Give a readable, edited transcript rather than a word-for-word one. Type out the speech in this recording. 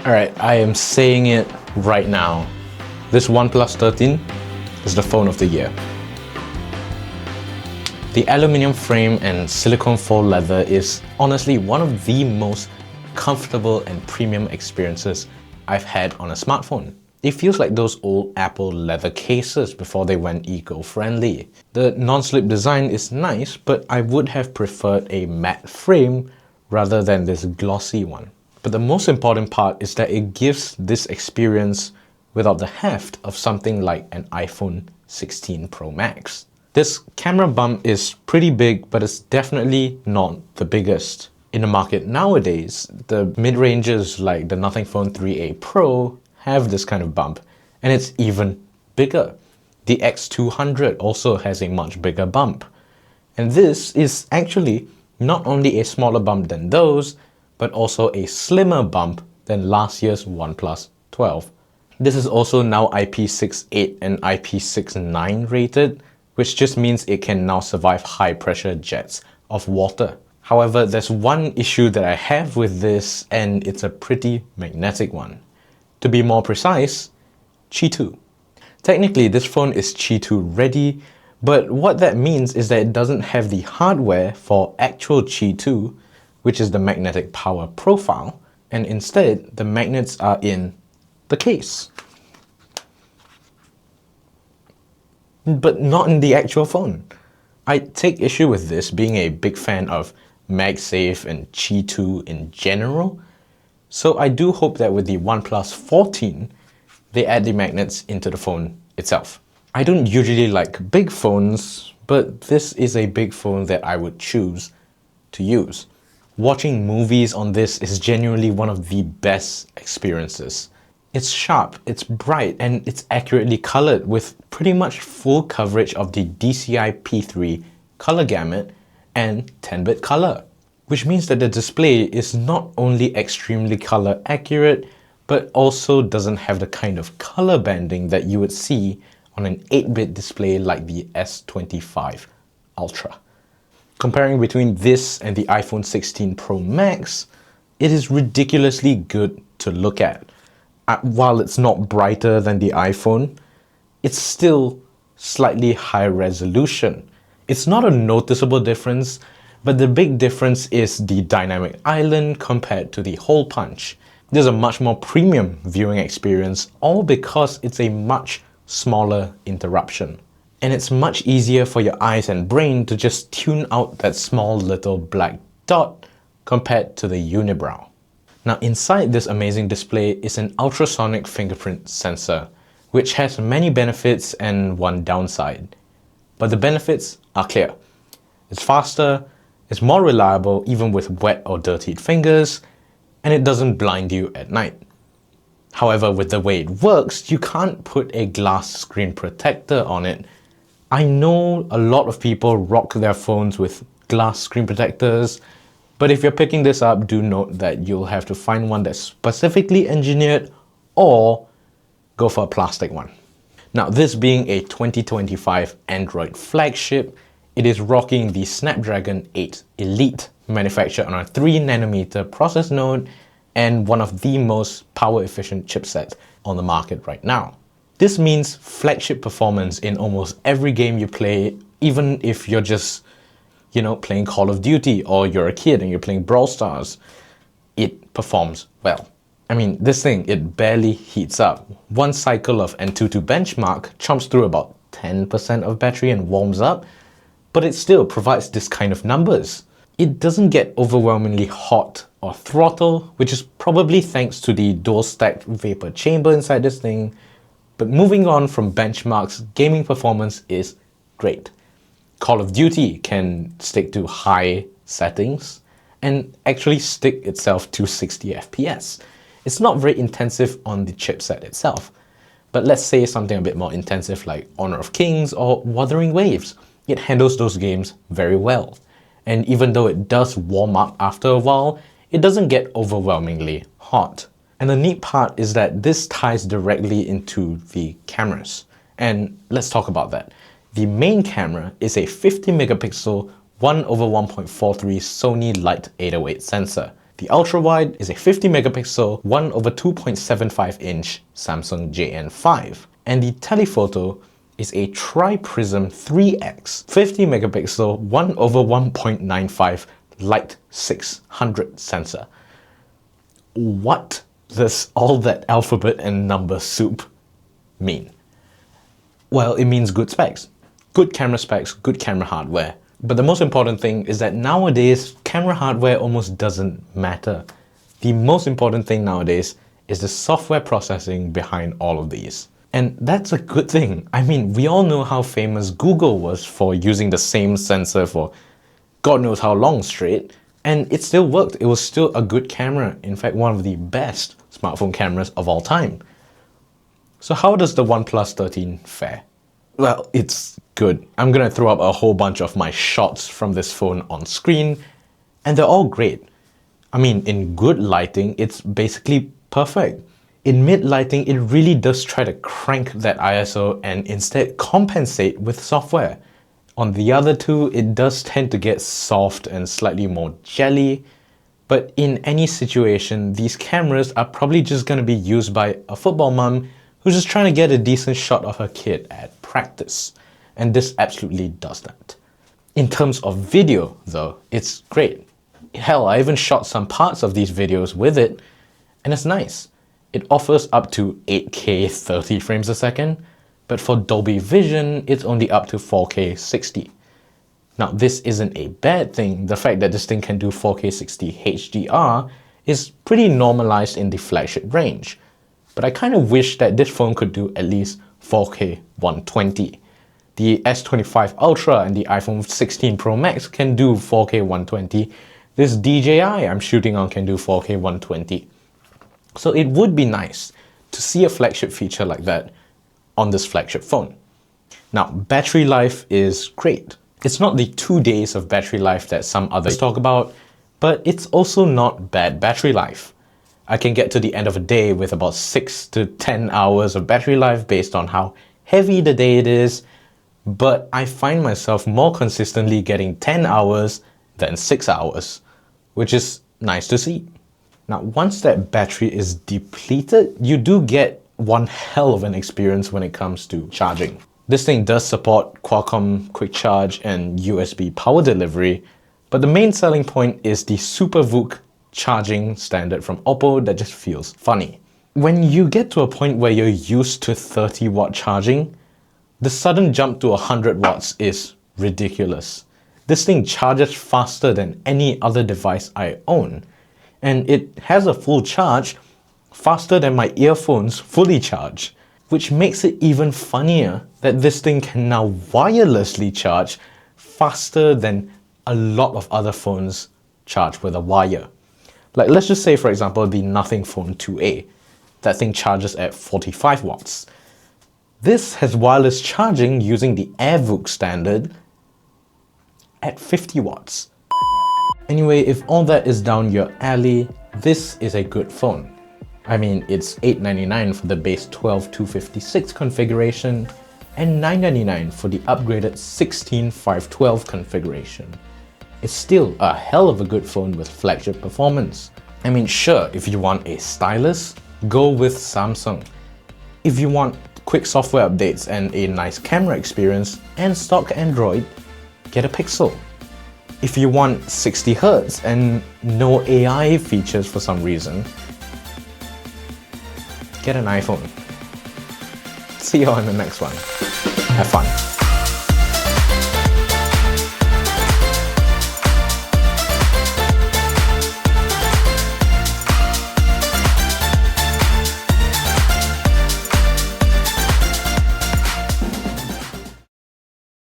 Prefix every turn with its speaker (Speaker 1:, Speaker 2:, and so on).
Speaker 1: Alright, I am saying it right now. This OnePlus 13 is the phone of the year. The aluminium frame and silicone faux leather is honestly one of the most comfortable and premium experiences I've had on a smartphone. It feels like those old Apple leather cases before they went eco-friendly. The non-slip design is nice, but I would have preferred a matte frame rather than this glossy one. But the most important part is that it gives this experience without the heft of something like an iPhone 16 Pro Max. This camera bump is pretty big, but it's definitely not the biggest. In the market nowadays, the mid-ranges like the Nothing Phone 3a Pro have this kind of bump, and it's even bigger. The X200 also has a much bigger bump. And this is actually not only a smaller bump than those, but also a slimmer bump than last year's OnePlus 12. This is also now IP68 and IP69 rated, which just means it can now survive high pressure jets of water. However, there's one issue that I have with this, and it's a pretty magnetic one. To be more precise, Qi 2. Technically, this phone is Qi 2 ready, but what that means is that it doesn't have the hardware for actual Qi 2, which is the magnetic power profile, and instead the magnets are in the case. But not in the actual phone. I take issue with this, being a big fan of MagSafe and Qi 2 in general, so I do hope that with the OnePlus 14, they add the magnets into the phone itself. I don't usually like big phones, but this is a big phone that I would choose to use. Watching movies on this is genuinely one of the best experiences. It's sharp, it's bright, and it's accurately colored with pretty much full coverage of the DCI P3 color gamut and 10-bit color. Which means that the display is not only extremely color accurate, but also doesn't have the kind of color banding that you would see on an 8-bit display like the S25 Ultra. Comparing between this and the iPhone 16 Pro Max, it is ridiculously good to look at. While it's not brighter than the iPhone, it's still slightly higher resolution. It's not a noticeable difference, but the big difference is the dynamic island compared to the hole punch. There's a much more premium viewing experience, all because it's a much smaller interruption. And it's much easier for your eyes and brain to just tune out that small little black dot compared to the unibrow. Now inside this amazing display is an ultrasonic fingerprint sensor, which has many benefits and one downside. But the benefits are clear. It's faster, it's more reliable even with wet or dirtied fingers, and it doesn't blind you at night. However, with the way it works, you can't put a glass screen protector on it. I know a lot of people rock their phones with glass screen protectors, but if you're picking this up, do note that you'll have to find one that's specifically engineered or go for a plastic one. Now, this being a 2025 Android flagship, it is rocking the Snapdragon 8 Elite, manufactured on a 3nm process node and one of the most power efficient chipsets on the market right now. This means flagship performance in almost every game you play, even if you're just, playing Call of Duty or you're a kid and you're playing Brawl Stars. It performs well. I mean, this thing, it barely heats up. One cycle of Antutu benchmark chomps through about 10% of battery and warms up, but it still provides this kind of numbers. It doesn't get overwhelmingly hot or throttle, which is probably thanks to the dual stacked vapor chamber inside this thing. But moving on from benchmarks, gaming performance is great. Call of Duty can stick to high settings and actually stick itself to 60 FPS. It's not very intensive on the chipset itself, but let's say something a bit more intensive like Honor of Kings or Wuthering Waves. It handles those games very well. And even though it does warm up after a while, it doesn't get overwhelmingly hot. And the neat part is that this ties directly into the cameras. And let's talk about that. The main camera is a 50 megapixel 1/1.43 Sony Light 808 sensor. The ultra-wide is a 50 megapixel 1/2.75 inch Samsung JN5. And the telephoto is a tri-prism 3x 50 megapixel 1/1.95 light 600 sensor. What does all that alphabet and number soup mean? Well, it means good specs. Good camera specs, good camera hardware. But the most important thing is that nowadays, camera hardware almost doesn't matter. The most important thing nowadays is the software processing behind all of these. And that's a good thing. I mean, we all know how famous Google was for using the same sensor for God knows how long straight, and it still worked. It was still a good camera. In fact, one of the best smartphone cameras of all time. So how does the OnePlus 13 fare? Well, it's good. I'm gonna throw up a whole bunch of my shots from this phone on screen, and they're all great. I mean, in good lighting, it's basically perfect. In mid lighting, it really does try to crank that ISO and instead compensate with software. On the other two, it does tend to get soft and slightly more jelly, but in any situation, these cameras are probably just gonna be used by a football mom who's just trying to get a decent shot of her kid at practice. And this absolutely does that. In terms of video, though, it's great. Hell, I even shot some parts of these videos with it, and it's nice. It offers up to 8K 30 frames a second, but for Dolby Vision, it's only up to 4K 60. Now, this isn't a bad thing. The fact that this thing can do 4K 60 HDR is pretty normalized in the flagship range. But I kind of wish that this phone could do at least 4K 120. The S25 Ultra and the iPhone 16 Pro Max can do 4K 120. This DJI I'm shooting on can do 4K 120. So it would be nice to see a flagship feature like that on this flagship phone. Now, battery life is great. It's not the 2 days of battery life that some others talk about, but it's also not bad battery life. I can get to the end of a day with about 6 to 10 hours of battery life based on how heavy the day it is, but I find myself more consistently getting 10 hours than 6 hours, which is nice to see. Now, once that battery is depleted, you do get one hell of an experience when it comes to charging. This thing does support Qualcomm Quick Charge and USB power delivery, but the main selling point is the Super VOOC charging standard from Oppo that just feels funny. When you get to a point where you're used to 30-watt charging, the sudden jump to 100 watts is ridiculous. This thing charges faster than any other device I own, and it has a full charge faster than my earphones fully charge, which makes it even funnier that this thing can now wirelessly charge faster than a lot of other phones charge with a wire. Like, let's just say, for example, the Nothing Phone 2A. That thing charges at 45 watts. This has wireless charging using the AirVOOC standard at 50 watts. Anyway, if all that is down your alley, this is a good phone. I mean, it's $899 for the base 12256 configuration and $999 for the upgraded 16512 configuration. It's still a hell of a good phone with flagship performance. I mean, sure, if you want a stylus, go with Samsung. If you want quick software updates and a nice camera experience and stock Android, get a Pixel. If you want 60 Hz and no AI features for some reason, get an iPhone. See you on the next one. Have fun.